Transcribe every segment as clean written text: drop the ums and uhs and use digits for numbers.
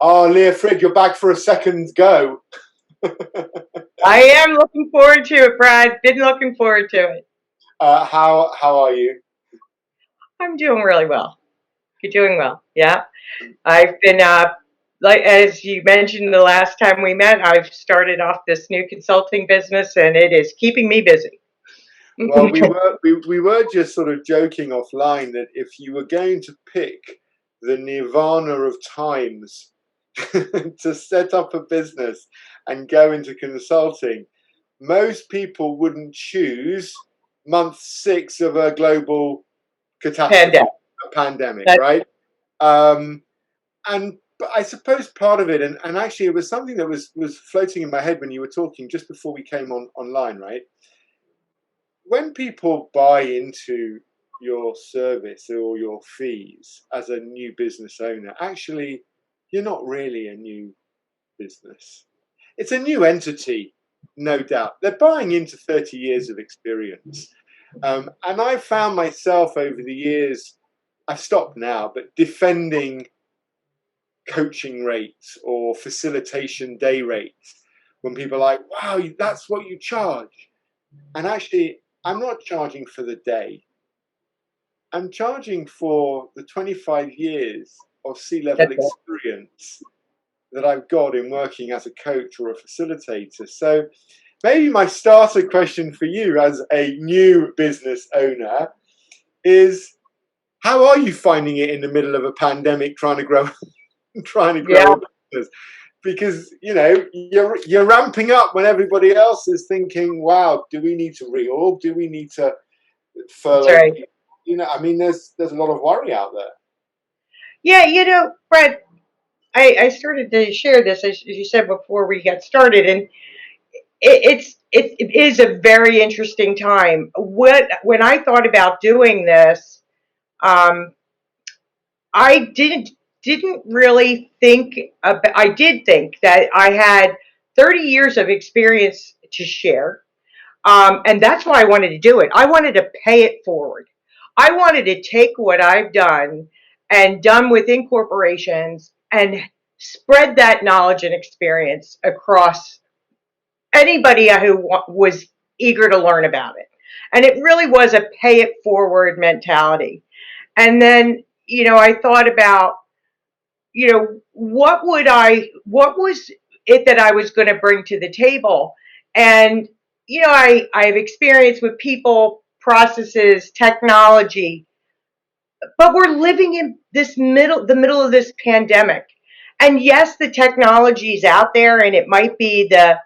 Oh, Lia Frid, you're back for a second go. I am looking forward to it, Brad. Been looking forward to it. How are you? I'm doing really well. You're doing well. Yeah. I've been, like, as you mentioned the last time we met, I've started off this new consulting business and it is keeping me busy. Well, we were just sort of joking offline that if you were going to pick the nirvana of times to set up a business and go into consulting, most people wouldn't choose month 6 of a global catastrophe, Pandemic. a pandemic, That, right? And but I suppose part of it, and actually it was something that was floating in my head when you were talking just before we came online, right? When people buy into your service or your fees as a new business owner, actually you're not really a new business. It's a new entity, no doubt. They're buying into 30 years of experience. And I've found myself over the years, I've stopped now, but defending coaching rates or facilitation day rates when people are like, wow, that's what you charge. And actually, I'm not charging for the day. I'm charging for the 25 years of C-level that's it. experience that I've got in working as a coach or a facilitator. So maybe my starter question for you as a new business owner is, how are you finding it in the middle of a pandemic trying to grow Yeah. a business? Because you're ramping up when everybody else is thinking, wow, do we need to reorg? Do we need to That's furlough right. people? I mean, there's a lot of worry out there. Yeah. Brad, I started to share this, as you said before we got started, and it is a very interesting time. When I thought about doing this, um, I didn't really think about, I did think that I had 30 years of experience to share. And that's why I wanted to do it. I wanted to pay it forward. I wanted to take what I've done and done within corporations and spread that knowledge and experience across anybody who was eager to learn about it. And it really was a pay it forward mentality. And then, I thought about, what was it that I was going to bring to the table? And, I have experience with people, processes, technology, but we're living in the middle of this pandemic. And yes, the technology is out there and it might be the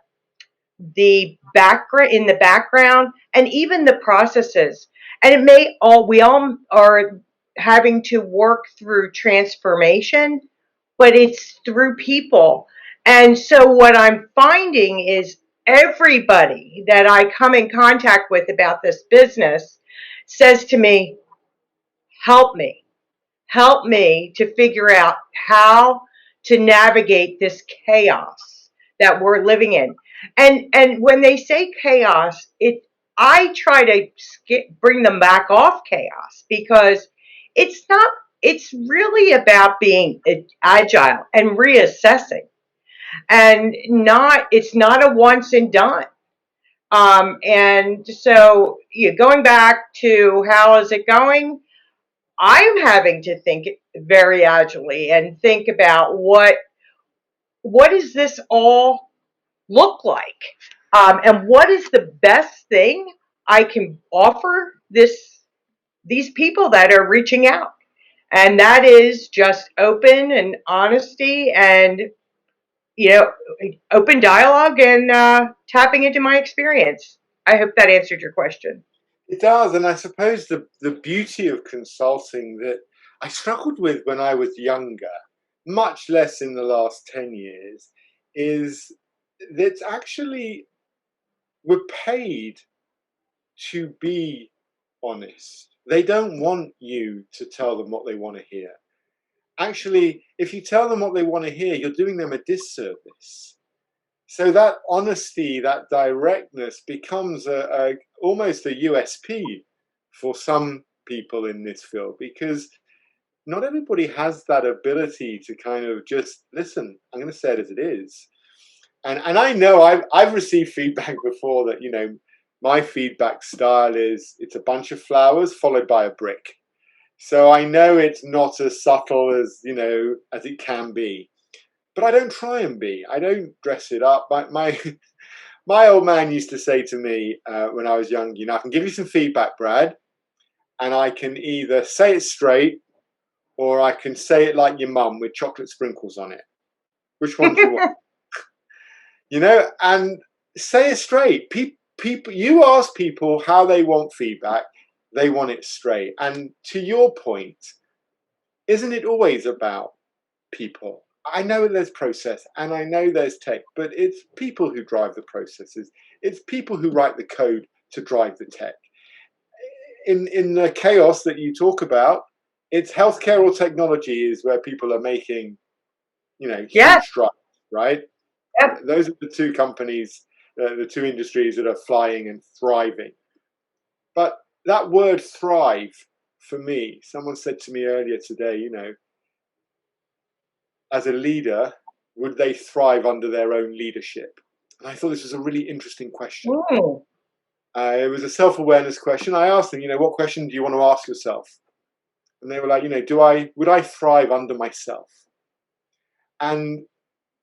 background and even the processes. And we all are having to work through transformation, but it's through people. And so what I'm finding is everybody that I come in contact with about this business says to me, help me, help me to figure out how to navigate this chaos that we're living in. And when they say chaos, I try to bring them back off chaos, because it's not it's really about being agile and reassessing, and not it's not a once and done. And so, going back to how is it going, I'm having to think very agilely and think about what does this all look like, and what is the best thing I can offer these people that are reaching out, and that is just open and honesty and, you know open dialogue and tapping into my experience. I hope that answered your question. It does, and I suppose the beauty of consulting that I struggled with when I was younger, much less in the last 10 years, is that actually we're paid to be honest. They don't want you to tell them what they want to hear. Actually, if you tell them what they want to hear, you're doing them a disservice. So that honesty, that directness becomes almost a USP for some people in this field, because not everybody has that ability to kind of just listen. I'm going to say it as it is. And I know I've received feedback before that, you know, my feedback style is it's a bunch of flowers followed by a brick. So I know it's not as subtle as, you know, as it can be. But I don't try and be. I don't dress it up. My old man used to say to me when I was young, you know, I can give you some feedback, Brad, and I can either say it straight or I can say it like your mum with chocolate sprinkles on it. Which one do you want? You know, and say it straight. People, you ask people how they want feedback, they want it straight. And to your point, isn't it always about people? I know there's process and I know there's tech, but it's people who drive the processes. It's people who write the code to drive the tech. In the chaos that you talk about, it's healthcare or technology is where people are making, you know, huge strides, right? Yep. Those are the two companies, the two industries that are flying and thriving. But that word thrive, for me, someone said to me earlier today, you know, as a leader, would they thrive under their own leadership? And I thought this was a really interesting question. It was a self-awareness question. I asked them, you know, what question do you want to ask yourself? And they were like, you know, would I thrive under myself? And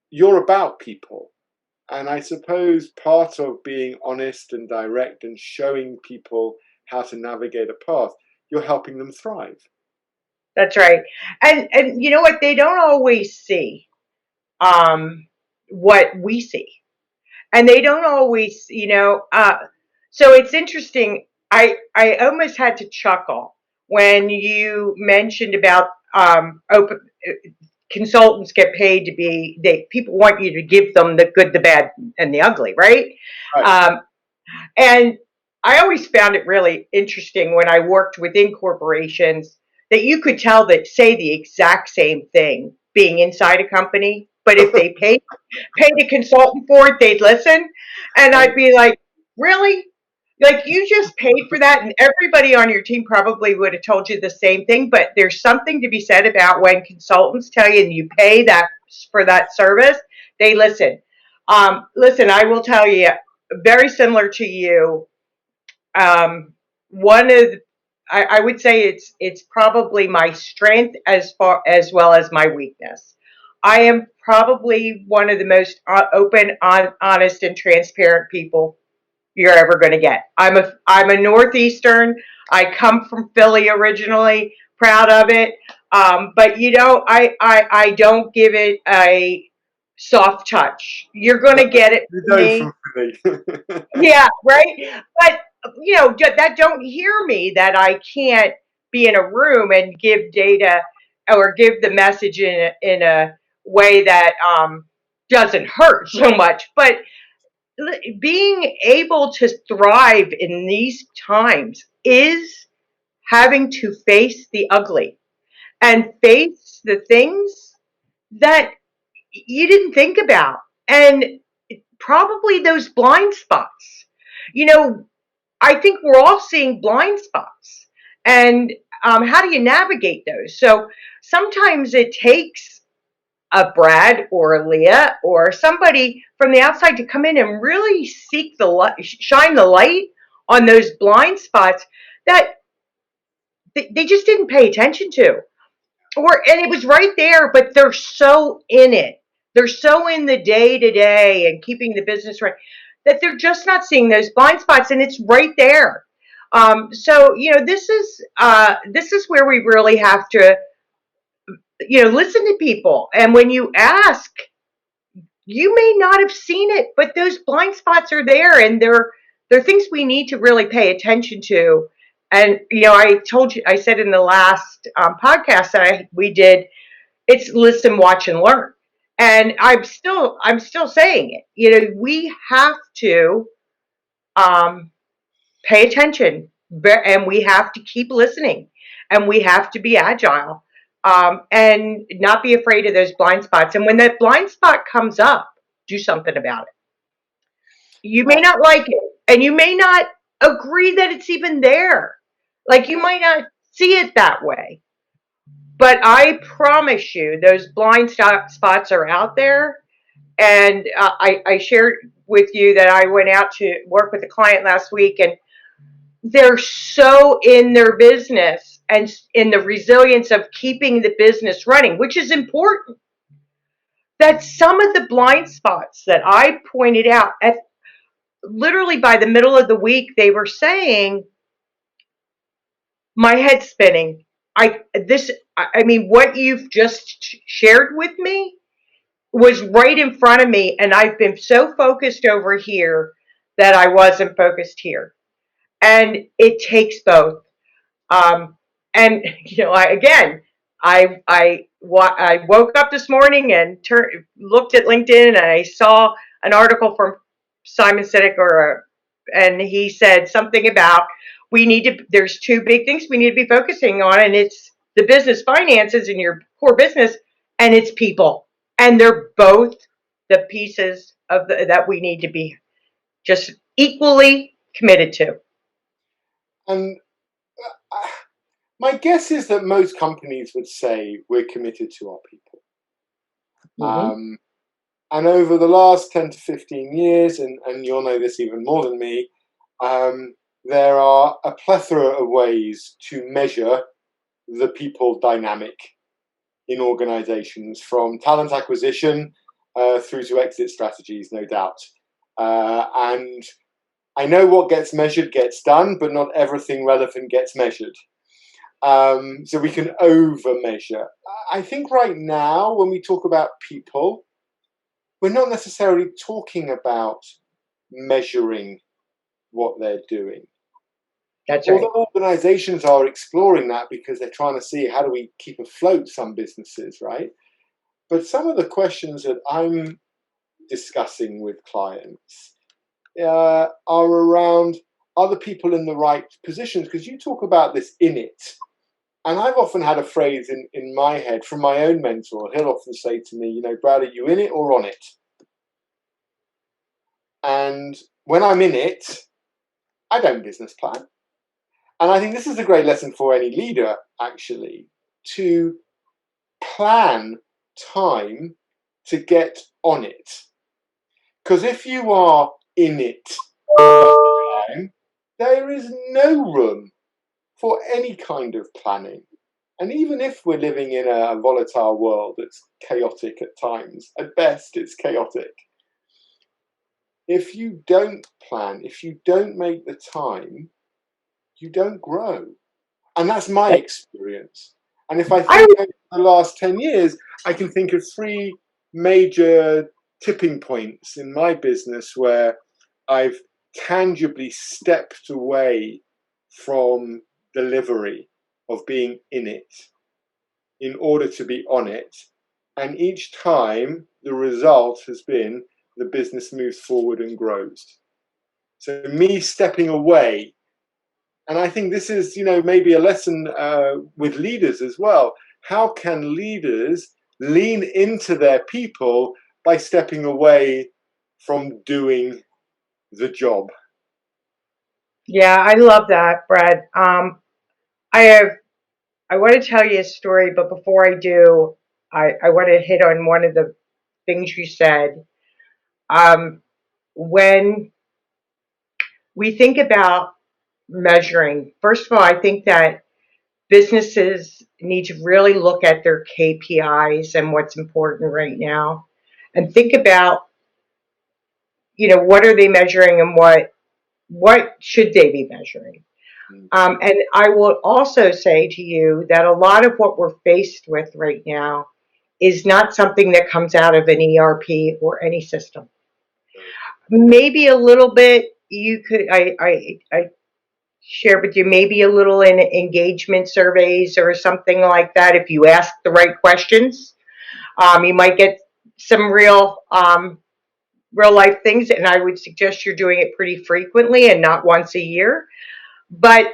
you're about people. And I suppose part of being honest and direct and showing people how to navigate a path, you're helping them thrive. That's right. And you know what? They don't always see what we see. And they don't always, you know, so it's interesting. I almost had to chuckle when you mentioned about open consultants get paid to be people want you to give them the good, the bad, and the ugly, right? Right. And I always found it really interesting when I worked within corporations that you could tell that say the exact same thing being inside a company, but if they paid a consultant for it, they'd listen. And I'd be like, really? Like you just paid for that, and everybody on your team probably would have told you the same thing. But there's something to be said about when consultants tell you and you pay that for that service, they listen. Listen, I will tell you, very similar to you. One of I would say it's probably my strength as well as my weakness. I am probably one of the most open, honest, and transparent people you're ever going to get. I'm a Northeastern. I come from Philly originally. Proud of it. But you know, I don't give it a soft touch. You're going to get it from me. Yeah, right. But you know that don't hear me that I can't be in a room and give data or give the message in a way that doesn't hurt so much. But being able to thrive in these times is having to face the ugly and face the things that you didn't think about and probably those blind spots. You know, I think we're all seeing blind spots. And how do you navigate those? So sometimes it takes a Brad or a Lia or somebody from the outside to come in and really seek the light, shine the light on those blind spots that they just didn't pay attention to. And it was right there, but they're so in it. They're so in the day to day and keeping the business right that they're just not seeing those blind spots, and it's right there. So you know, this is where we really have to, you know, listen to people. And when you ask, you may not have seen it, but those blind spots are there, and they're things we need to really pay attention to. And you know, I said in the last podcast we did, it's listen, watch, and learn. And I'm still saying it. You know, we have to pay attention, and we have to keep listening, and we have to be agile, and not be afraid of those blind spots. And when that blind spot comes up, do something about it. You may not like it, and you may not agree that it's even there. Like you might not see it that way, But I promise you, those blind spots are out there. And I shared with you that I went out to work with a client last week, and they're so in their business and in the resilience of keeping the business running, which is important, that some of the blind spots that I pointed out at literally by the middle of the week, they were saying, my head's spinning. I mean, what you've just shared with me was right in front of me, and I've been so focused over here that I wasn't focused here. And it takes both. Um, and I woke up this morning and looked at LinkedIn, and I saw an article from Simon Sinek, and he said something about there's two big things we need to be focusing on, and it's the business finances in your core business, and it's people, and they're both the pieces that we need to be just equally committed to. And my guess is that most companies would say we're committed to our people. Mm-hmm. And over the last 10 to 15 years, and you'll know this even more than me, there are a plethora of ways to measure the people dynamic in organizations, from talent acquisition through to exit strategies, no doubt. And I know what gets measured gets done, but not everything relevant gets measured. So we can over measure. I think right now, when we talk about people, we're not necessarily talking about measuring what they're doing. That's right. Although organizations are exploring that because they're trying to see how do we keep afloat some businesses, right? But some of the questions that I'm discussing with clients are around, are the people in the right positions? Because you talk about this in it. And I've often had a phrase in my head from my own mentor. He'll often say to me, Brad, are you in it or on it? And when I'm in it, I don't business plan. And I think this is a great lesson for any leader, actually, to plan time to get on it. Because if you are in it all the time, there is no room for any kind of planning. And even if we're living in a volatile world that's chaotic at times, at best it's chaotic. If you don't plan, if you don't make the time, you don't grow. And that's my experience. And if I think over the last 10 years, I can think of three major tipping points in my business where I've tangibly stepped away from delivery of being in it in order to be on it. And each time the result has been the business moves forward and grows. So me stepping away, and I think this is, maybe a lesson with leaders as well. How can leaders lean into their people by stepping away from doing the job? Yeah, I love that, Brad. I want to tell you a story, but before I do, I want to hit on one of the things you said. When we think about measuring, first of all, I think that businesses need to really look at their KPIs and what's important right now, and think about, what are they measuring, and what should they be measuring. And I will also say to you that a lot of what we're faced with right now is not something that comes out of an ERP or any system. Maybe a little bit I share with you, maybe a little in engagement surveys or something like that. If you ask the right questions, you might get some real life things. And I would suggest you're doing it pretty frequently and not once a year. But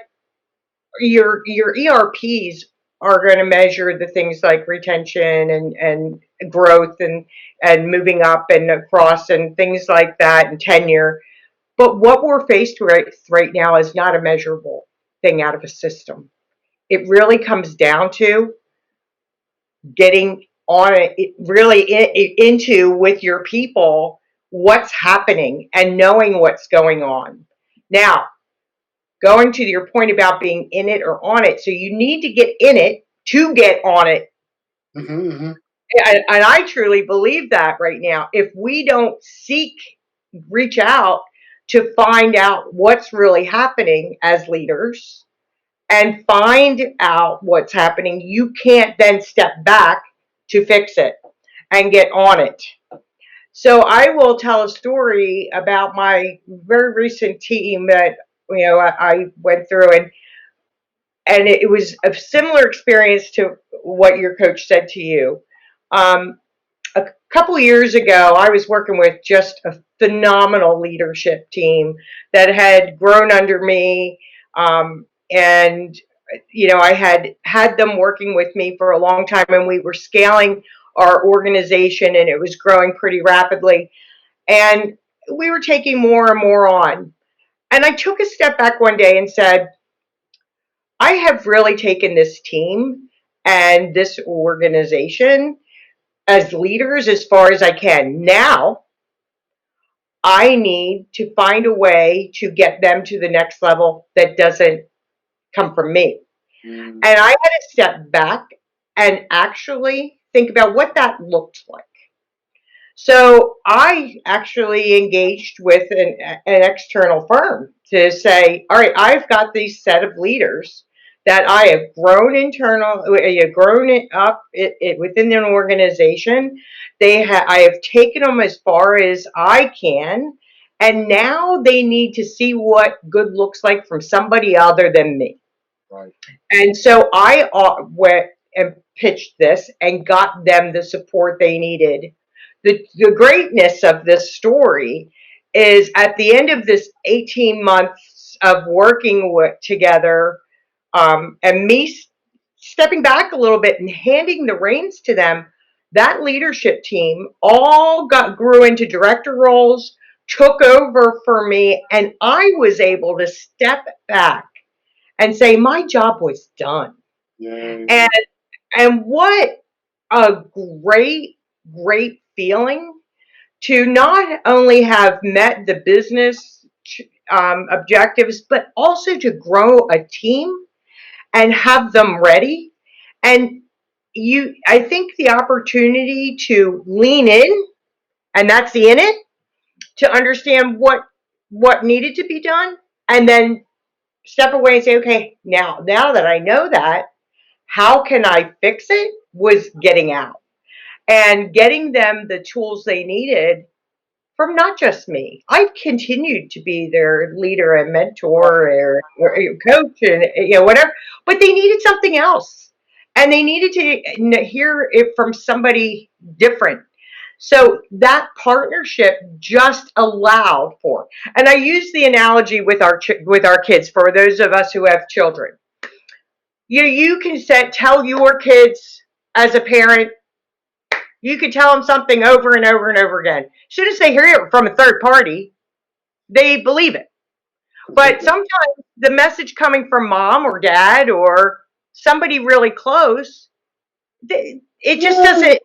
your ERPs are going to measure the things like retention and growth and moving up and across and things like that, and tenure. But what we're faced with right now is not a measurable thing out of a system. It really comes down to getting on it really into with your people what's happening and knowing what's going on. Now, going to your point about being in it or on it, so you need to get in it to get on it. And I truly believe that right now. If we don't reach out to find out what's really happening as leaders and find out what's happening, you can't then step back to fix it and get on it. So I will tell a story about my very recent team that I went through, and it was a similar experience to what your coach said to you. A couple of years ago, I was working with just a phenomenal leadership team that had grown under me, and I had them working with me for a long time, and we were scaling our organization, and it was growing pretty rapidly, and we were taking more and more on. And I took a step back one day and said, I have really taken this team and this organization as leaders as far as I can. Now, I need to find a way to get them to the next level that doesn't come from me. And I had to step back and actually think about what that looked like. So I actually engaged with an external firm to say, all right, I've got these set of leaders that I have grown grown it up within an organization. I have taken them as far as I can, and now they need to see what good looks like from somebody other than me. Right. And so I went and pitched this and got them the support they needed. The greatness of this story is at the end of this 18 months of working together, and me stepping back a little bit and handing the reins to them, that leadership team all grew into director roles, took over for me, and I was able to step back and say my job was done. Yeah. And what a great feeling to not only have met the business objectives, but also to grow a team and have them ready. And I think the opportunity to lean in, and that's the in it, to understand what needed to be done, and then step away and say, okay, now that I know that, how can I fix it? Was getting out and getting them the tools they needed from not just me. I've continued to be their leader and mentor or coach and whatever, but they needed something else, and they needed to hear it from somebody different. So that partnership just allowed for, and I use the analogy with our kids, for those of us who have children. You can tell your kids as a parent, you can tell them something over and over and over again. As soon as they hear it from a third party, they believe it. But sometimes the message coming from mom or dad or somebody really close, it just doesn't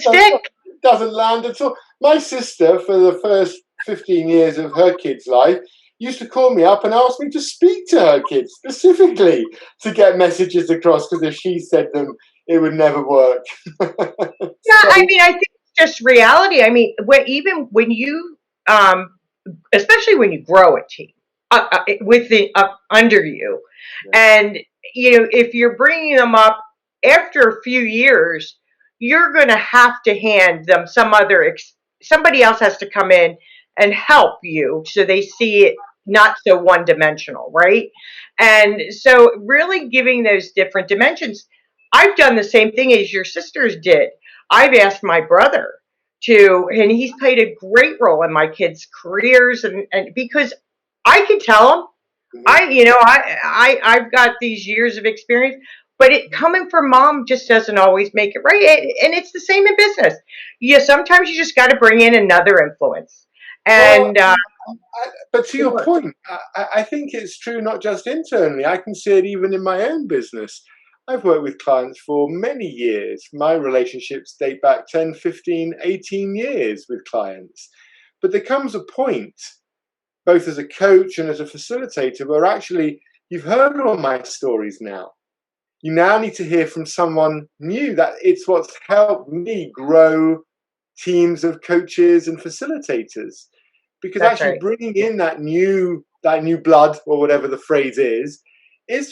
stick. It doesn't land at all. My sister, for the first 15 years of her kids' life, used to call me up and ask me to speak to her kids specifically to get messages across, because if she said them, it would never work. Yeah, I mean, I think it's just reality. I mean, even when you, especially when you grow a team with the under you, and if you're bringing them up after a few years, you're going to have to hand them somebody else has to come in and help you so they see it not so one-dimensional, right? And so really giving those different dimensions. I've done the same thing as your sisters did. I've asked my brother and he's played a great role in my kids' careers, and because I can tell them, I've got these years of experience, but it coming from mom just doesn't always make it right. And it's the same in business. Sometimes you just got to bring in another influence. And but to your point, I think it's true not just internally. I can see it even in my own business. I've worked with clients for many years. My relationships date back 10, 15, 18 years with clients. But there comes a point, both as a coach and as a facilitator, where actually you've heard all my stories now. You now need to hear from someone new. That it's what's helped me grow teams of coaches and facilitators, because That's actually right. bringing in that new blood, or whatever the phrase is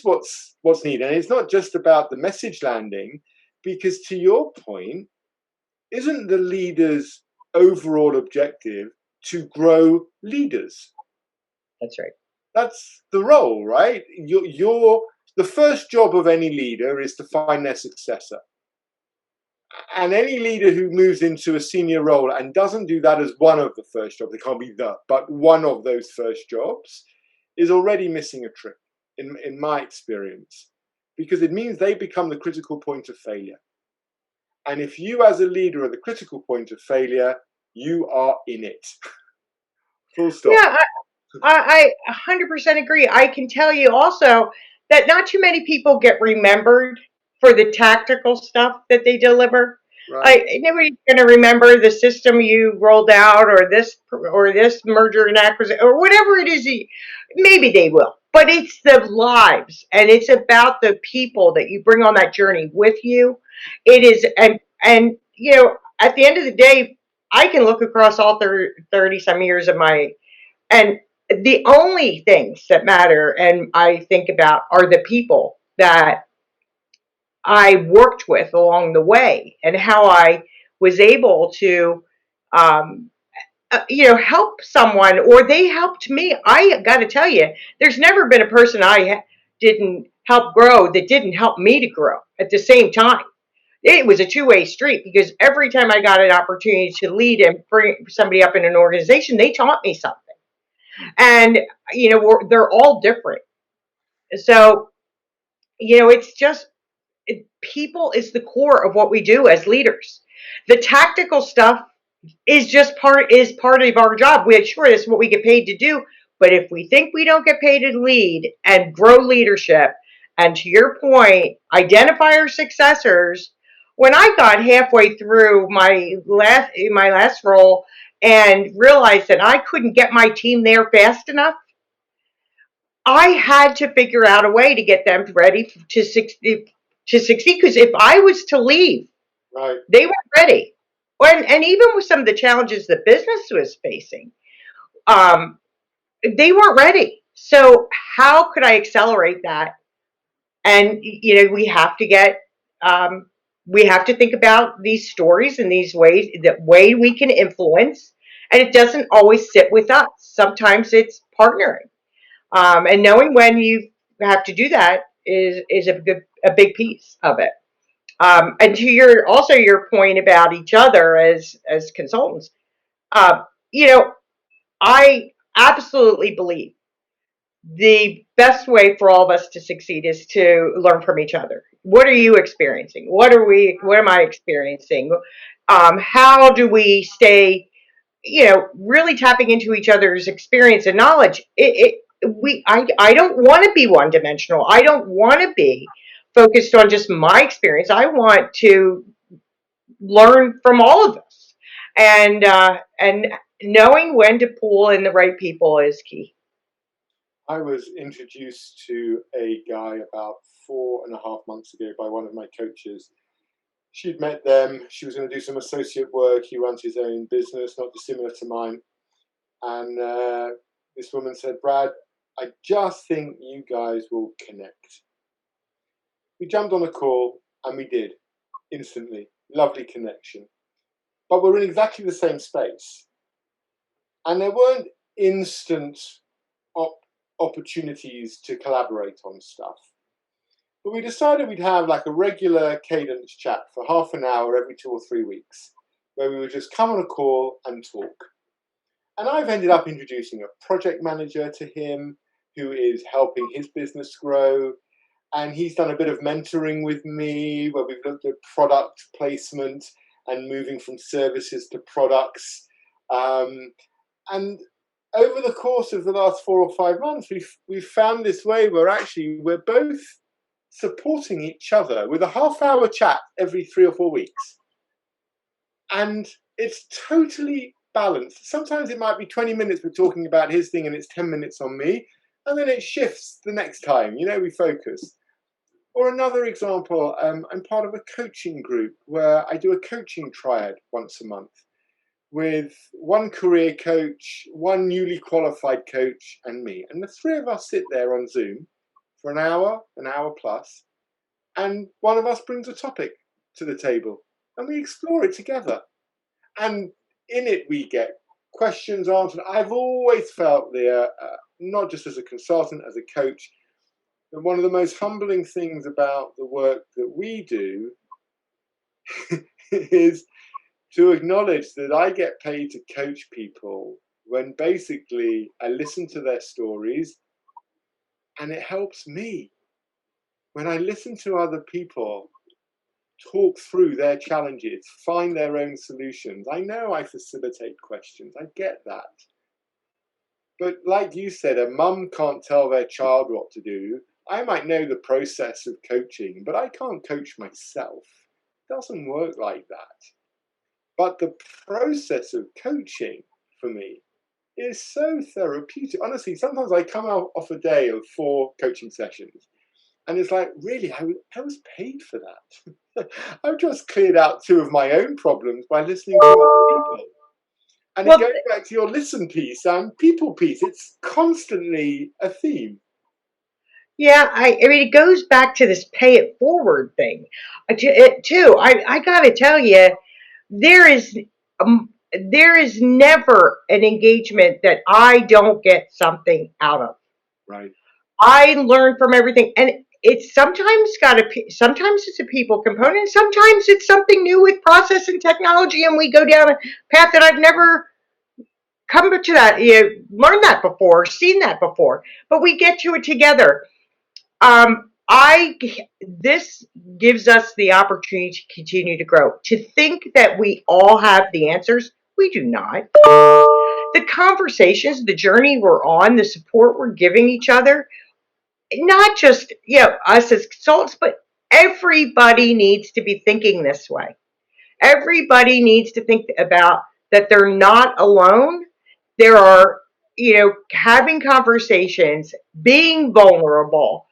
what's needed. And it's not just about the message landing, because to your point, isn't the leader's overall objective to grow leaders? That's right. That's the role, right? You're the first job of any leader is to find their successor. And any leader who moves into a senior role and doesn't do that as one of the first jobs, they can't be but one of those first jobs, is already missing a trick, in my experience, because it means they become the critical point of failure. And if you as a leader are the critical point of failure, you are in it. Full stop. Yeah, I 100% agree. I can tell you also that not too many people get remembered for the tactical stuff that they deliver. Right. Nobody's going to remember the system you rolled out, or this merger and acquisition, or whatever it is. Maybe they will, but it's the lives, and it's about the people that you bring on that journey with you. It is, and at the end of the day, I can look across all 30 some years of my, and the only things that matter and I think about are the people that I worked with along the way, and how I was able to, um, help someone, or they helped me. I got to tell you, there's never been a person I didn't help grow that didn't help me to grow at the same time. It was a two-way street, because every time I got an opportunity to lead and bring somebody up in an organization, they taught me something. And they're all different. So it's just, people is the core of what we do as leaders. The tactical stuff is part of our job. Sure, that's what we get paid to do. But if we think we don't get paid to lead and grow leadership, and to your point, identify our successors. When I got halfway through my last role and realized that I couldn't get my team there fast enough, I had to figure out a way to get them ready to succeed. Because if I was to leave, Right. they weren't ready. And even with some of the challenges the business was facing, um, they weren't ready. So how could I accelerate that? And we have to think about these stories and these ways, that way we can influence. And it doesn't always sit with us. Sometimes it's partnering. And knowing when you have to do that is a big piece of it. And to your point about each other as consultants, uh, you know, I absolutely believe the best way for all of us to succeed is to learn from each other. What are you experiencing? What am I experiencing? How do we stay, really tapping into each other's experience and knowledge? I don't want to be one dimensional. I don't want to be focused on just my experience. I want to learn from all of us, and knowing when to pull in the right people is key. I was introduced to a guy about 4.5 months ago by one of my coaches. She'd met them. She was going to do some associate work. He runs his own business, not dissimilar to mine. And this woman said, "Brad, I just think you guys will connect." We jumped on a call, and we did instantly. Lovely connection. But we're in exactly the same space. And there weren't instant opportunities to collaborate on stuff. But we decided we'd have like a regular cadence chat for half an hour every 2 or 3 weeks, where we would just come on a call and talk. And I've ended up introducing a project manager to him who is helping his business grow. And he's done a bit of mentoring with me, where we've looked at product placement and moving from services to products. And over the course of the last 4 or 5 months, we've found this way where actually we're both supporting each other with a half-hour chat every 3 or 4 weeks. And it's totally balanced. Sometimes it might be 20 minutes we're talking about his thing and it's 10 minutes on me, and then it shifts the next time, we focus. Or another example, I'm part of a coaching group where I do a coaching triad once a month with one career coach, one newly qualified coach, and me. And the three of us sit there on Zoom for an hour plus, and one of us brings a topic to the table and we explore it together. And in it we get questions answered. I've always felt there, not just as a consultant, as a coach, that one of the most humbling things about the work that we do is to acknowledge that I get paid to coach people when basically I listen to their stories and it helps me. When I listen to other people talk through their challenges, find their own solutions, I know I facilitate questions, I get that. But like you said, a mum can't tell their child what to do. I might know the process of coaching, but I can't coach myself. It doesn't work like that. But the process of coaching, for me, is so therapeutic. Honestly, sometimes I come out off a day of 4 coaching sessions, and it's like, really, I was paid for that. I've just cleared out 2 of my own problems by listening to other people. And it goes back to your listen piece and people piece. It's constantly a theme. Yeah, I mean, it goes back to this pay it forward thing, too. I got to tell you, there is never an engagement that I don't get something out of. Right. I learn from everything, and it's sometimes sometimes it's a people component, sometimes it's something new with process and technology, and we go down a path that I've never come to that, learned that before, seen that before, but we get to it together. This gives us the opportunity to continue to grow. To think that we all have the answers, we do not. The conversations, the journey we're on, the support we're giving each other, not just us as consultants, but everybody needs to be thinking this way. Everybody needs to think about that they're not alone. There are, having conversations, being vulnerable,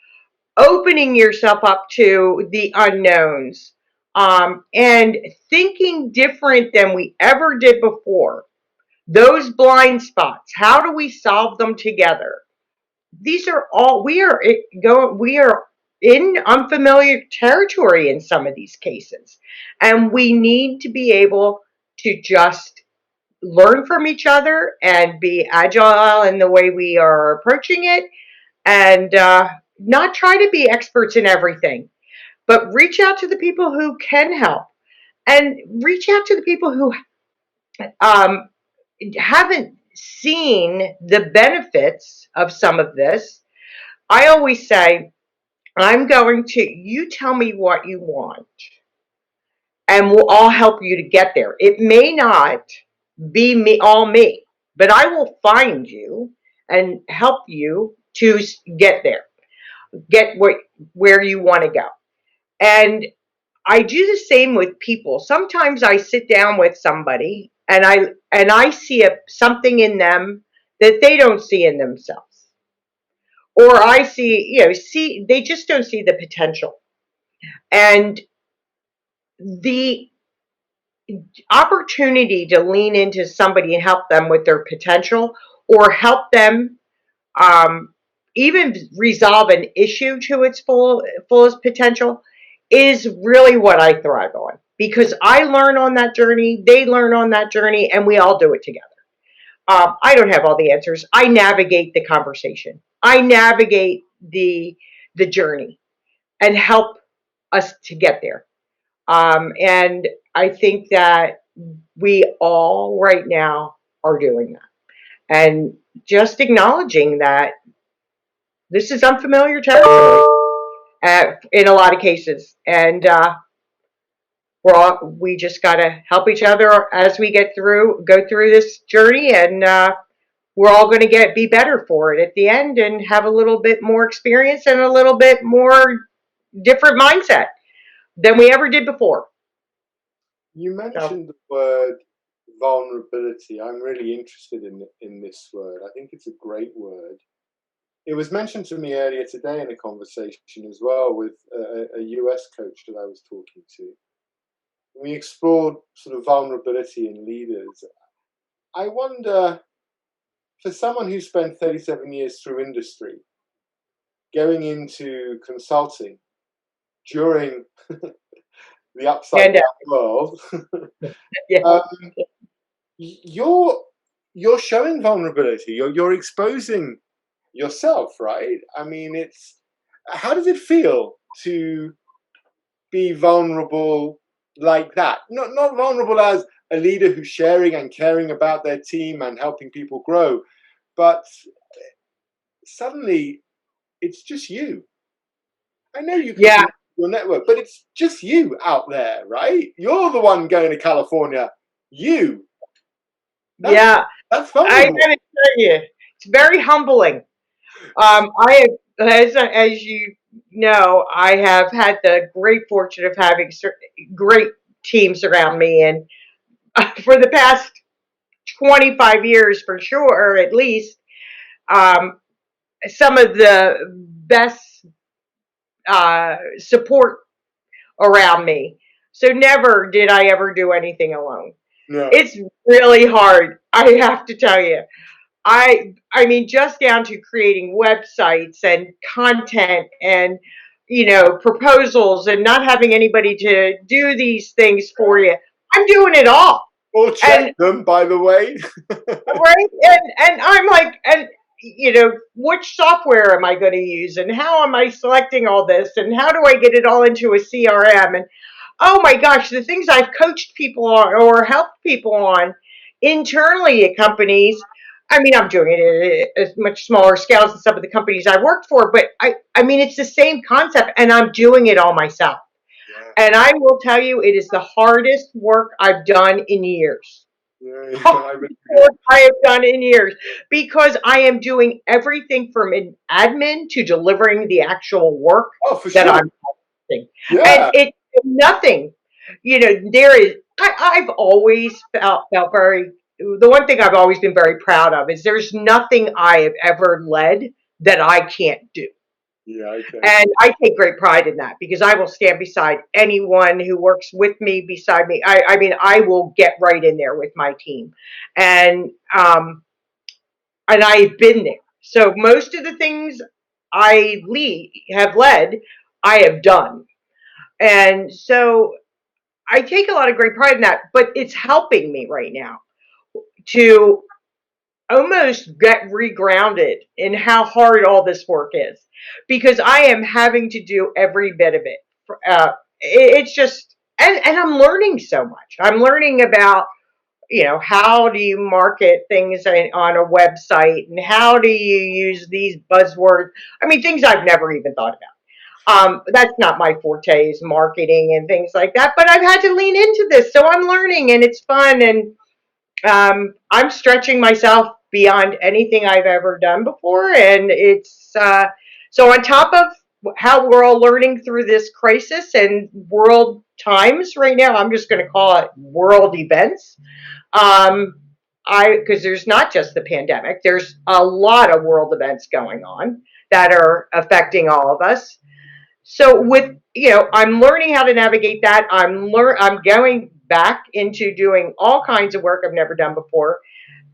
opening yourself up to the unknowns, and thinking different than we ever did before. Those blind spots, how do we solve them together? These are all, we are in unfamiliar territory in some of these cases. And we need to be able to just learn from each other and be agile in the way we are approaching it, and not try to be experts in everything, but reach out to the people who can help, and reach out to the people who haven't seen the benefits of some of this. I always say, you tell me what you want, and we'll all help you to get there. It may not be me, but I will find you and help you to get there, where you want to go. And I do the same with people. Sometimes I sit down with somebody and I see something in them that they don't see in themselves. Or I see, they just don't see the potential. And the opportunity to lean into somebody and help them with their potential, or help them even resolve an issue to its fullest potential, is really what I thrive on, because I learn on that journey, they learn on that journey, and we all do it together. I don't have all the answers. I navigate the conversation. I navigate the journey and help us to get there. And I think that we all right now are doing that, and just acknowledging that this is unfamiliar territory in a lot of cases, and we just got to help each other as we go through this journey, and we're all going to be better for it at the end, and have a little bit more experience and a little bit more different mindset than we ever did before. You So, mentioned the word vulnerability. I'm really interested in this word. I think it's a great word. It was mentioned to me earlier today in a conversation as well with a US coach that I was talking to. We explored sort of vulnerability in leaders. I wonder, for someone who spent 37 years through industry, going into consulting during the upside and down world, yeah, um, you're you're showing vulnerability. You're exposing yourself, right? I mean, it's how does it feel to be vulnerable like that? Not vulnerable as a leader who's sharing and caring about their team and helping people grow, but suddenly it's just you. I know you can yeah, connect your network, but it's just you out there, right? You're the one going to California. You. That's yeah. that's I vulnerable. gotta tell you, it's very humbling. I have, as you know, I have had the great fortune of having great teams around me, and for the past 25 years, for sure, or at least, um, some of the best support around me. So never did I ever do anything alone. Yeah. It's really hard, I have to tell you. I mean, just down to creating websites and content and proposals and not having anybody to do these things for you. I'm doing it all. Or check And them, by the way. right, and I'm like, and which software am I going to use, and how am I selecting all this, and how do I get it all into a CRM? And oh my gosh, the things I've coached people on or helped people on internally at companies. I mean, I'm doing it at a much smaller scales than some of the companies I've worked for, but I mean, it's the same concept, and I'm doing it all myself. Yeah, And I will tell you, it is the hardest work I've done in years. yeah, yeah, I Hardest would agree. work I have done in years because I am doing everything from an admin to delivering the actual work Oh, for that sure. I'm doing. And Yeah. it nothing, there is. I've always felt very. The one thing I've always been very proud of is there's nothing I have ever led that I can't do. Yeah, okay. And I take great pride in that because I will stand beside anyone who works with me, beside me. I mean, I will get right in there with my team, and I've been there. So most of the things have led, I have done, and so I take a lot of great pride in that. But it's helping me right now to almost get regrounded in how hard all this work is because I am having to do every bit of it. It's just, and I'm learning so much. I'm learning about, how do you market things on a website and how do you use these buzzwords? I mean, things I've never even thought about. That's not my forte is marketing and things like that, but I've had to lean into this. So I'm learning and it's fun. And I'm stretching myself beyond anything I've ever done before, and it's so on top of how we're all learning through this crisis and world times right now. I'm just going to call it world events. Um, I because there's not just the pandemic. There's a lot of world events going on that are affecting all of us. So with I'm learning how to navigate that. I'm going back into doing all kinds of work I've never done before,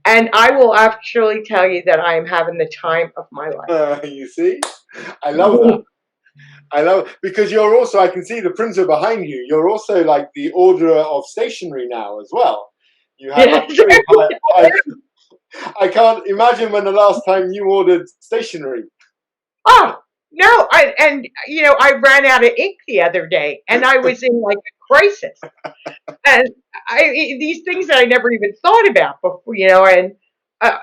and I will actually tell you that I am having the time of my life. You see? I love that. I love because you're also, I can see the printer behind you. You're also like the orderer of stationery now as well. You have a Yes. very high. I can't imagine when the last time you ordered stationery. Oh no! I ran out of ink the other day, and I was in like a crisis. And these things that I never even thought about before, and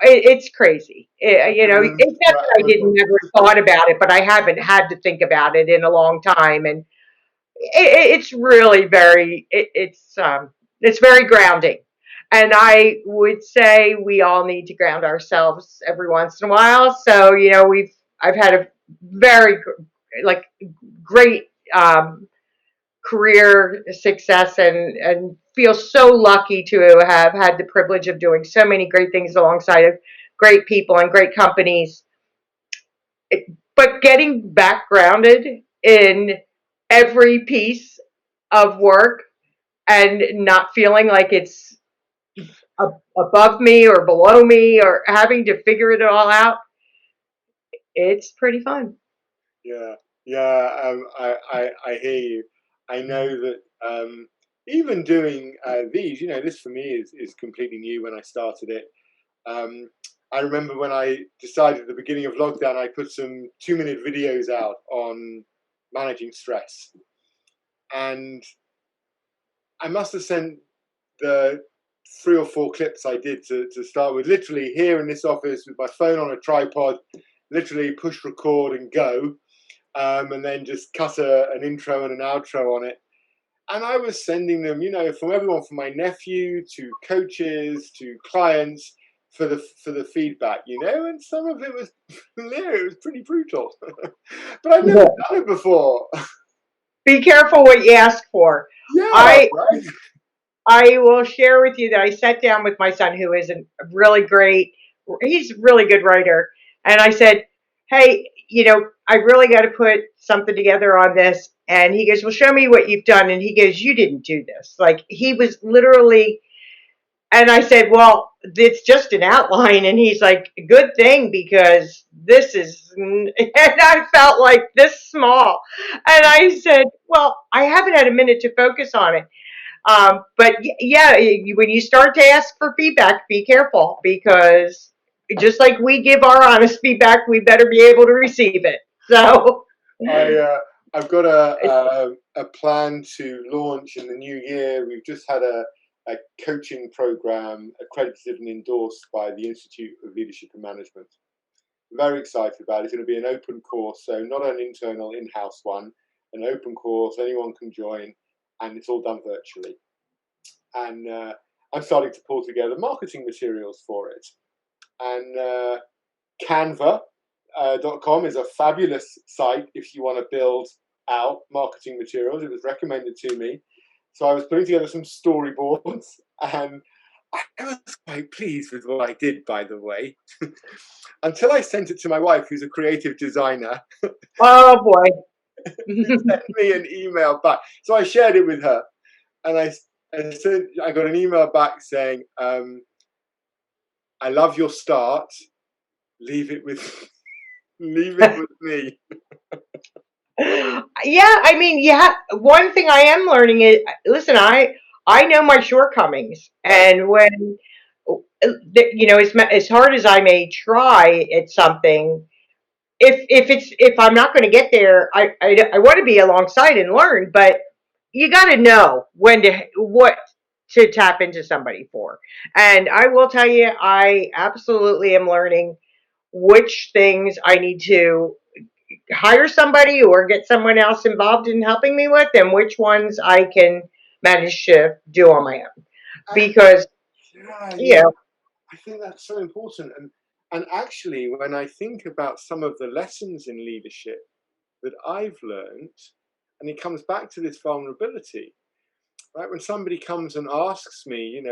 it's crazy. It's not that I didn't Amazon. never thought about it, but I haven't had to think about it in a long time, and it's really it's very grounding. And I would say we all need to ground ourselves every once in a while. So I've had a very like great career success and feel so lucky to have had the privilege of doing so many great things alongside of great people and great companies. But getting back grounded in every piece of work and not feeling like it's above me or below me or having to figure it all out, it's pretty fun. Yeah, yeah, I hear you. I know that even doing these, this for me is completely new when I started it. Um, I remember when I decided at the beginning of lockdown, I put some 2-minute videos out on managing stress. And I must have sent the 3 or 4 clips I did to start with, literally here in this office with my phone on a tripod, literally push record and go. And then just cut an intro and an outro on it. And I was sending them, from everyone from my nephew to coaches to clients for the feedback, and some of it was it was pretty brutal. But I'd never done it before. Be careful what you ask for. Yeah, I right. I will share with you that I sat down with my son, who is a really great, he's a really good writer. And I said, hey, I really got to put something together on this. And he goes, well, show me what you've done. And he goes, you didn't do this. Like he was literally, and I said, well, it's just an outline. And he's like, good thing because this is, and I felt like this small. And I said, well, I haven't had a minute to focus on it. But yeah, when you start to ask for feedback, be careful because just like we give our honest feedback, we better be able to receive it. So I've got a plan to launch in the new year. We've just had a coaching program accredited and endorsed by the Institute of Leadership and Management. Very excited about it. It's going to be an open course, so not an internal in-house one, an open course, anyone can join, and it's all done virtually. And I'm starting to pull together marketing materials for it. And Canva.com is a fabulous site if you want to build out marketing materials. It was recommended to me. So I was putting together some storyboards, and I was quite pleased with what I did, by the way, until I sent it to my wife, who's a creative designer. oh boy. She sent me an email back. So I shared it with her, and I got an email back saying, I love your start. Leave it with me. Yeah, I mean, yeah. One thing I am learning is, listen, I know my shortcomings, Right. and when as hard as I may try at something, if I'm not going to get there, I want to be alongside and learn, but you got to know what to tap into somebody for. And I will tell you, I absolutely am learning which things I need to hire somebody or get someone else involved in helping me with, and which ones I can manage to do on my own. Because, Yeah, I think that's so important. And actually, when I think about some of the lessons in leadership that I've learned, and it comes back to this vulnerability, right? When somebody comes and asks me,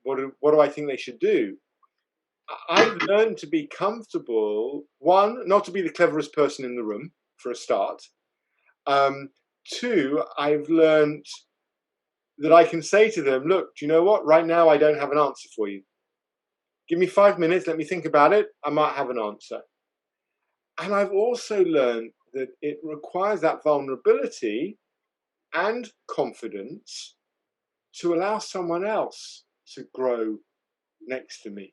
what do I think they should do? I've learned to be comfortable. One, not to be the cleverest person in the room for a start. Two, I've learned that I can say to them, look, do you know what? Right now, I don't have an answer for you. Give me 5 minutes. Let me think about it. I might have an answer. And I've also learned that it requires that vulnerability and confidence to allow someone else to grow next to me.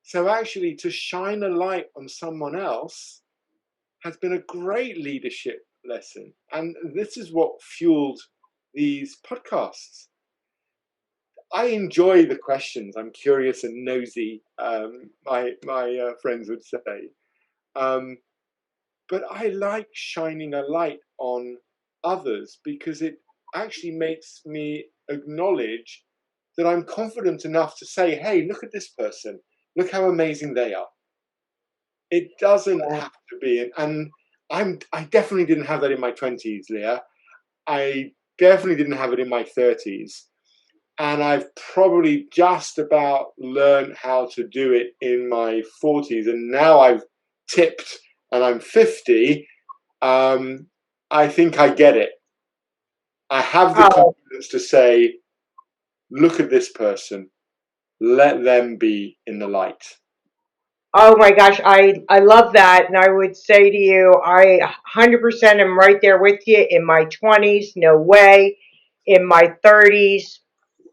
So actually, to shine a light on someone else has been a great leadership lesson. And this is what fueled these podcasts. I enjoy the questions. I'm curious and nosy, my friends would say. But I like shining a light on others because it actually makes me acknowledge that I'm confident enough to say, hey, look at this person. Look how amazing they are. It doesn't have to be. And I definitely didn't have that in my 20s, Leah. I definitely didn't have it in my 30s. And I've probably just about learned how to do it in my 40s. And now I've tipped and I'm 50. I think I get it. I have the Oh, confidence to say, look at this person, let them be in the light. oh my gosh, I love that. And I would say to you, I 100% am right there with you. In my 20s, no way. In my 30s,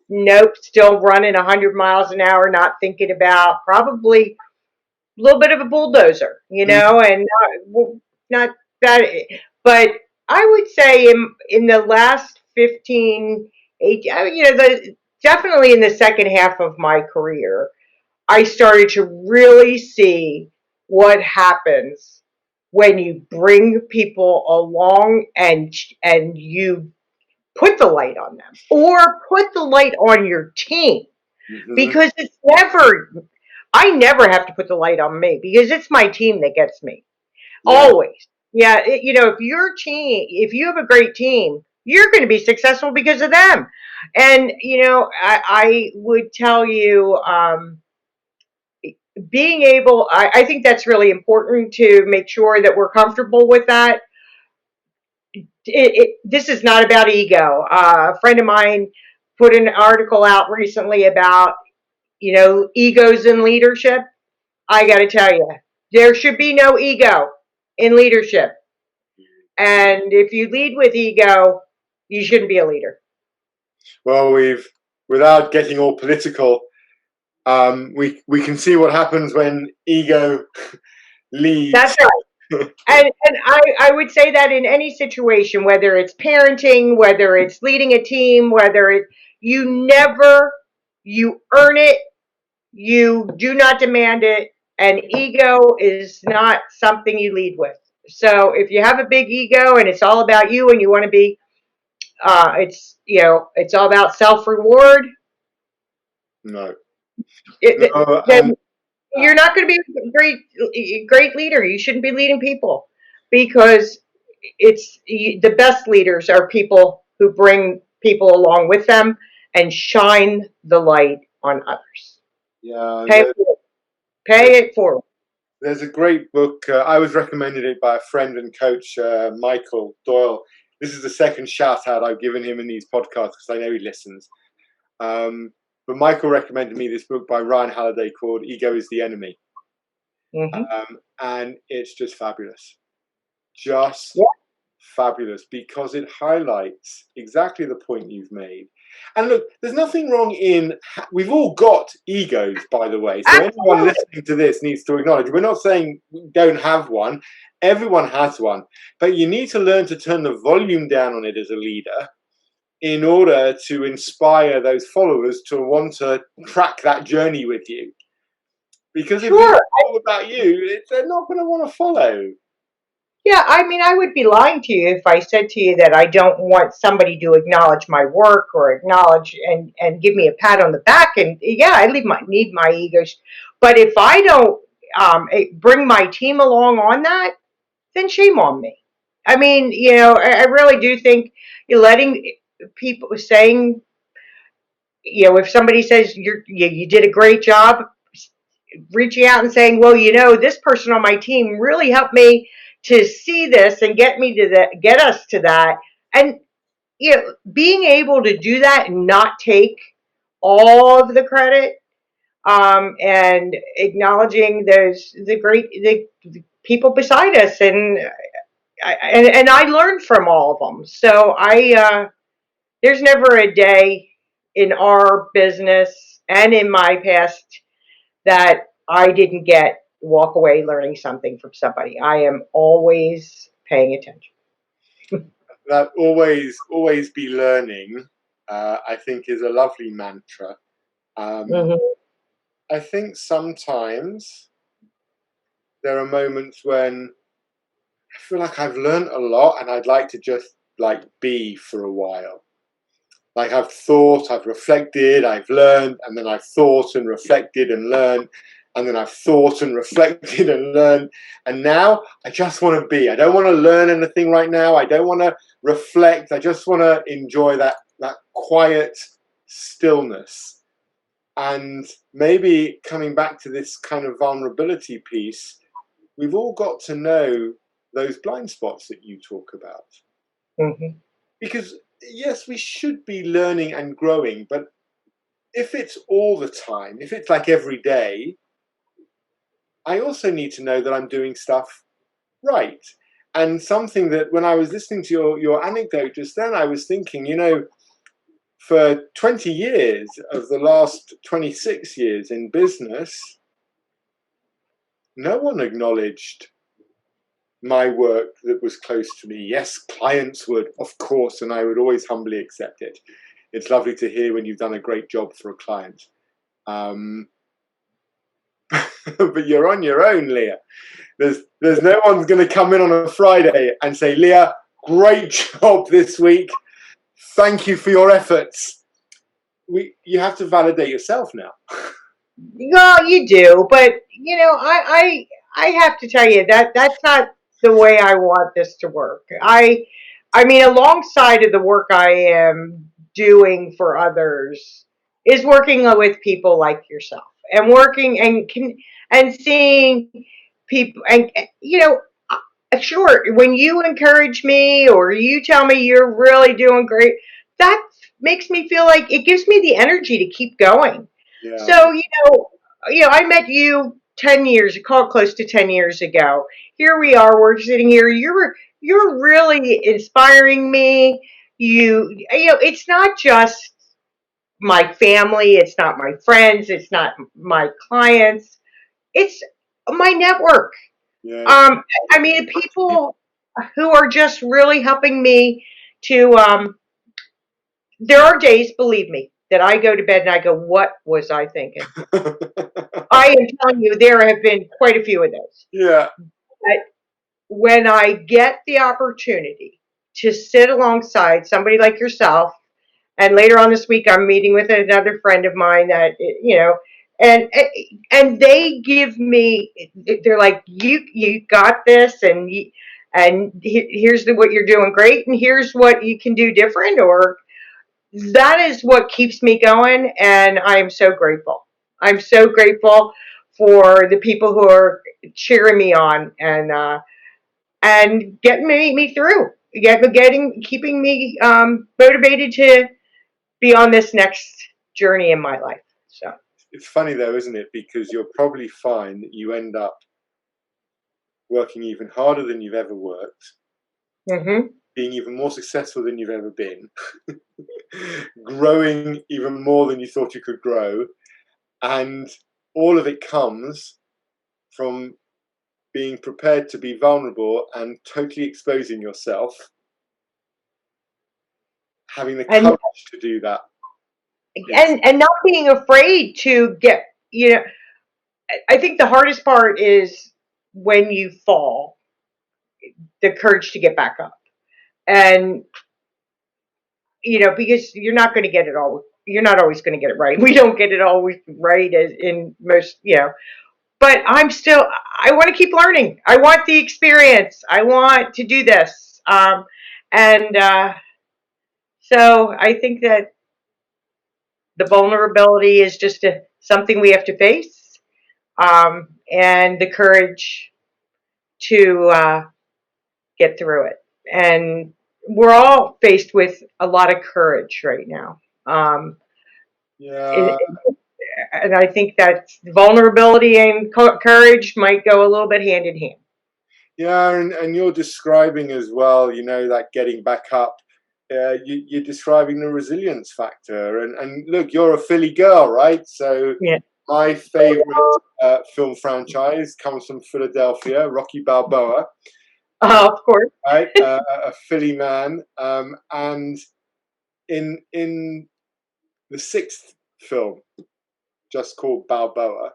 nope, still running 100 miles an hour, not thinking about probably a little bit of a bulldozer, and not that. But I would say in the last 15, 18, definitely in the second half of my career, I started to really see what happens when you bring people along and you put the light on them or put the light on your team, Mm-hmm. because I never have to put the light on me, because it's my team that gets me. Yeah. Always. Yeah. If you have a great team, you're going to be successful because of them. And, I would tell you, I think that's really important, to make sure that we're comfortable with that. This is not about ego. A friend of mine put an article out recently about, egos in leadership. I got to tell you, there should be no ego in leadership. And if you lead with ego, you shouldn't be a leader. Well, without getting all political, we can see what happens when ego leads. That's right. And I would say that in any situation, whether it's parenting, whether it's leading a team, you earn it, you do not demand it, and ego is not something you lead with. So if you have a big ego and it's all about you and you want to be, it's all about self reward, No, no, then you're not going to be a great leader. You shouldn't be leading people, because the best leaders are people who bring people along with them and shine the light on others. yeah. Pay it forward. Pay it forward. There's a great book. I was recommended it by a friend and coach, Michael Doyle. This is the second shout out I've given him in these podcasts because I know he listens. But Michael recommended me this book by Ryan Halliday called Ego is the Enemy. Hmm. And it's just fabulous. Just Yeah. fabulous, because it highlights exactly the point you've made. And look, there's nothing wrong we've all got egos, by the way. So anyone Absolutely. listening to this needs to acknowledge, we're not saying we don't have one. Everyone has one. But you need to learn to turn the volume down on it as a leader in order to inspire those followers to want to track that journey with you. Because if it's Sure. all about you, they're not going to want to follow. Yeah, I mean, I would be lying to you if I said to you that I don't want somebody to acknowledge my work or acknowledge and give me a pat on the back. And yeah, I need my ego. But if I don't bring my team along on that, then shame on me. I mean, I really do think letting people saying, if somebody says you did a great job, reaching out and saying, well, this person on my team really helped me to see this and get us to that. And, being able to do that and not take all of the credit, and acknowledging the people beside us. And I learned from all of them. So there's never a day in our business and in my past that I didn't walk away learning something from somebody. I am always paying attention. That always be learning, I think, is a lovely mantra. Hmm. I think sometimes there are moments when I feel like I've learned a lot and I'd like to just be for a while. Like I've thought, I've reflected, I've learned, and then I've thought and reflected and learned. and then I've thought and reflected and learned, and now I just want to be. I don't want to learn anything right now. I don't want to reflect. I just want to enjoy that quiet stillness. And maybe coming back to this kind of vulnerability piece, we've all got to know those blind spots that you talk about. Mm-hmm. Because yes, we should be learning and growing, but if it's all the time, if it's like every day, I also need to know that I'm doing stuff right. And something that when I was listening to your anecdote just then, I was thinking, you know, for 20 years of the last 26 years in business, no one acknowledged my work that was close to me. Yes, clients would, of course, and I would always humbly accept it. It's lovely to hear when you've done a great job for a client. But you're on your own, Lia. There's no one's going to come in on a Friday and say, Lia, great job this week. Thank you for your efforts. You have to validate yourself now. Well, you do, but you know, I have to tell you that that's not the way I want this to work. I mean, alongside of the work I am doing for others is working with people like yourself and working and seeing people and you know, sure, when you encourage me or you tell me you're really doing great, that makes me feel like it gives me the energy to keep going. Yeah. So, I met you 10 years, called close to 10 years ago. Here we are, we're sitting here. You're really inspiring me. It's not just my family, it's not my friends, it's not my clients, it's my network. Yeah. I mean, people who are just really helping me to. There are days, believe me, that I go to bed and I go, "What was I thinking?" I am telling you, there have been quite a few of those. Yeah. But when I get the opportunity to sit alongside somebody like yourself, and later on this week, I'm meeting with another friend of mine that and and they give me, they're like, you got this, and here's what you're doing great, and here's what you can do different, or that is what keeps me going, and I am so grateful. I'm so grateful for the people who are cheering me on and getting me through, keeping me motivated to be on this next journey in my life. So It's funny though, isn't it? Because you'll probably find that you end up working even harder than you've ever worked, mm-hmm. being even more successful than you've ever been, growing even more than you thought you could grow, and all of it comes from being prepared to be vulnerable and totally exposing yourself, having the and courage to do that. and not being afraid to get, I think the hardest part is when you fall, the courage to get back up. And because you're not going to get it all, you're not always going to get it right. We don't get it always right as in most, but I want to keep learning. I want the experience. I want to do this. And So I think that the vulnerability is just something we have to face, and the courage to get through it. And we're all faced with a lot of courage right now. Yeah. And I think that vulnerability and courage might go a little bit hand in hand. Yeah, and you're describing as well, that getting back up. You're describing the resilience factor. And look, you're a Philly girl, right? So Yeah. my favorite film franchise comes from Philadelphia, Rocky Balboa. Of course. Right? A Philly man. And in the sixth film, just called Balboa,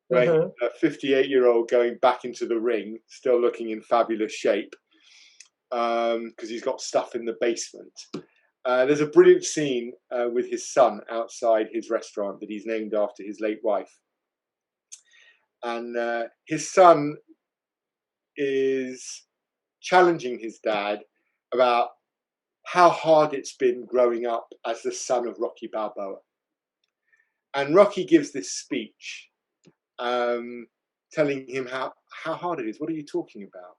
where Mm-hmm. a 58-year-old going back into the ring, still looking in fabulous shape, because he's got stuff in the basement. There's a brilliant scene with his son outside his restaurant that he's named after his late wife. and his son is challenging his dad about how hard it's been growing up as the son of Rocky Balboa. And Rocky gives this speech telling him how hard it is. What are you talking about?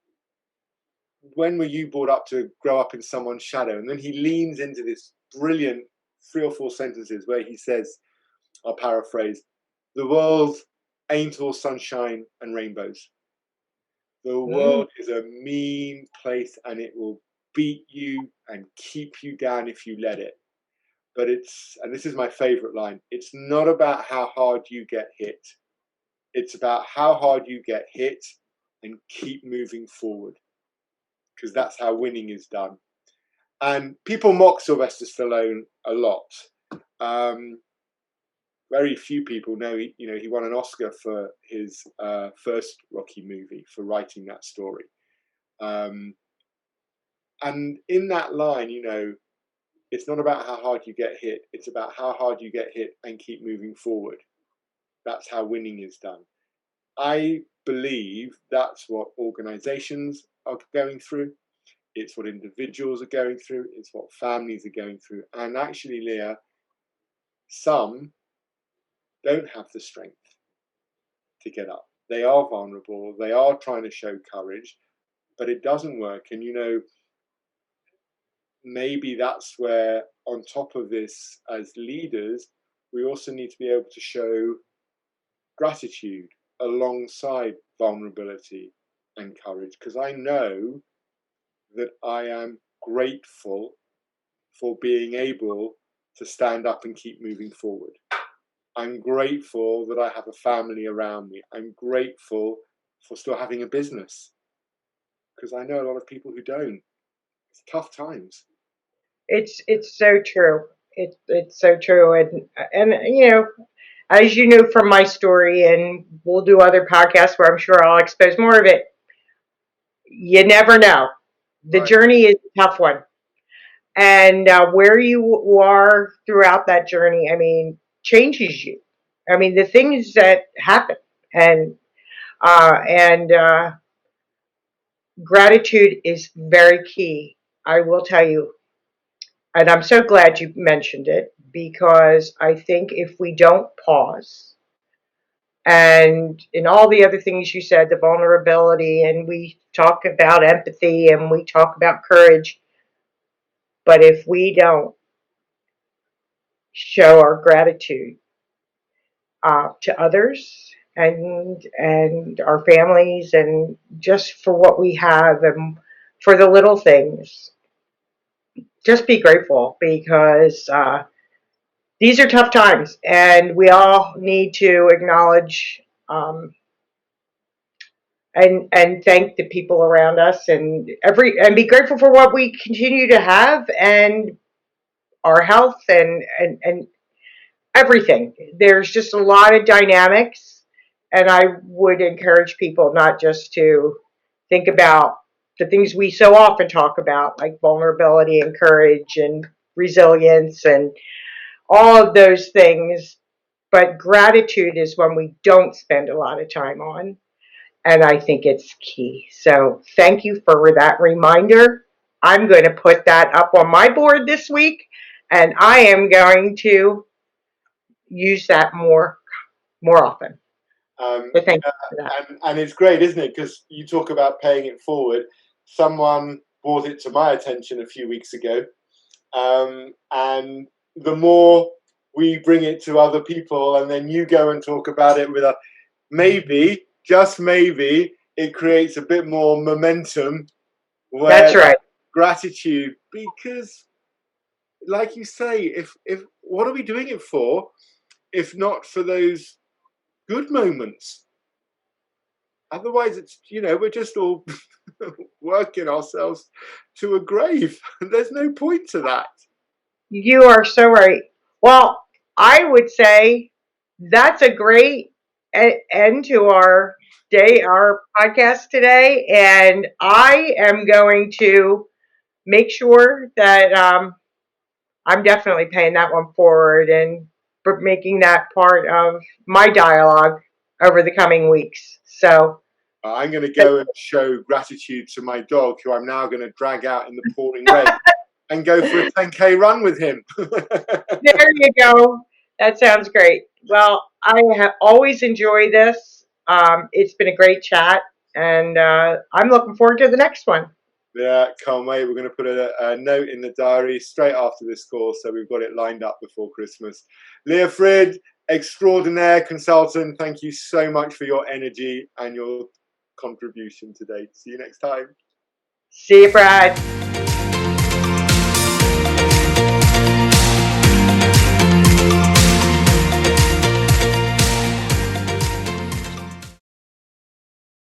When were you brought up to grow up in someone's shadow? And then he leans into this brilliant 3 or 4 sentences where he says, I'll paraphrase, the world ain't all sunshine and rainbows. The world is a mean place, and it will beat you and keep you down if you let it. But it's, and this is my favorite line, it's not about how hard you get hit. It's about how hard you get hit and keep moving forward, because that's how winning is done. And people mock Sylvester Stallone a lot. Very few people know, he won an Oscar for his first Rocky movie for writing that story. And in that line, it's not about how hard you get hit. It's about how hard you get hit and keep moving forward. That's how winning is done. I believe that's what organizations are going through. It's what individuals are going through. It's what families are going through. And actually, Lia, some don't have the strength to get up. They are vulnerable. They are trying to show courage, but it doesn't work. And, maybe that's where, on top of this, as leaders, we also need to be able to show gratitude alongside vulnerability and courage, because I know that I am grateful for being able to stand up and keep moving forward. I'm grateful that I have a family around me. I'm grateful for still having a business, because I know a lot of people who don't. It's tough times. It's so true. It's so true. And as you know from my story, and we'll do other podcasts where I'm sure I'll expose more of it. You never know. The Right. journey is a tough one, and where you are throughout that journey, changes you. The things that happen, and and gratitude is very key. I will tell you, and I'm so glad you mentioned it, because I think if we don't pause, and in all the other things you said, the vulnerability, and we talk about empathy and we talk about courage, but if we don't show our gratitude to others and our families, and just for what we have and for the little things, just be grateful, because these are tough times, and we all need to acknowledge and thank the people around us, and be grateful for what we continue to have, and our health, and everything. There's just a lot of dynamics, and I would encourage people not just to think about the things we so often talk about, like vulnerability and courage and resilience and all of those things, but gratitude is one we don't spend a lot of time on, and I think it's key. So thank you for that reminder. I'm going to put that up on my board this week, and I am going to use that more often. So thank you for that. And it's great, isn't it? Because you talk about paying it forward. Someone brought it to my attention a few weeks ago, and the more we bring it to other people, and then you go and talk about it with us, maybe, just maybe, it creates a bit more momentum. That's right. Gratitude, because, like you say, if what are we doing it for, if not for those good moments? Otherwise, it's, we're just all working ourselves to a grave. There's no point to that. You are so right. Well, I would say that's a great end to our day, our podcast today. And I am going to make sure that I'm definitely paying that one forward and making that part of my dialogue. over the coming weeks. So I'm going to go and show gratitude to my dog, who I'm now going to drag out in the pouring rain and go for a 10K run with him. there you go. That sounds great. Well, I have always enjoyed this. It's been a great chat, and I'm looking forward to the next one. Yeah, can't wait. We're going to put a note in the diary straight after this call, so we've got it lined up before Christmas. Lia Frid, extraordinaire consultant, thank you so much for your energy and your contribution today. See you next time. See you, Brad.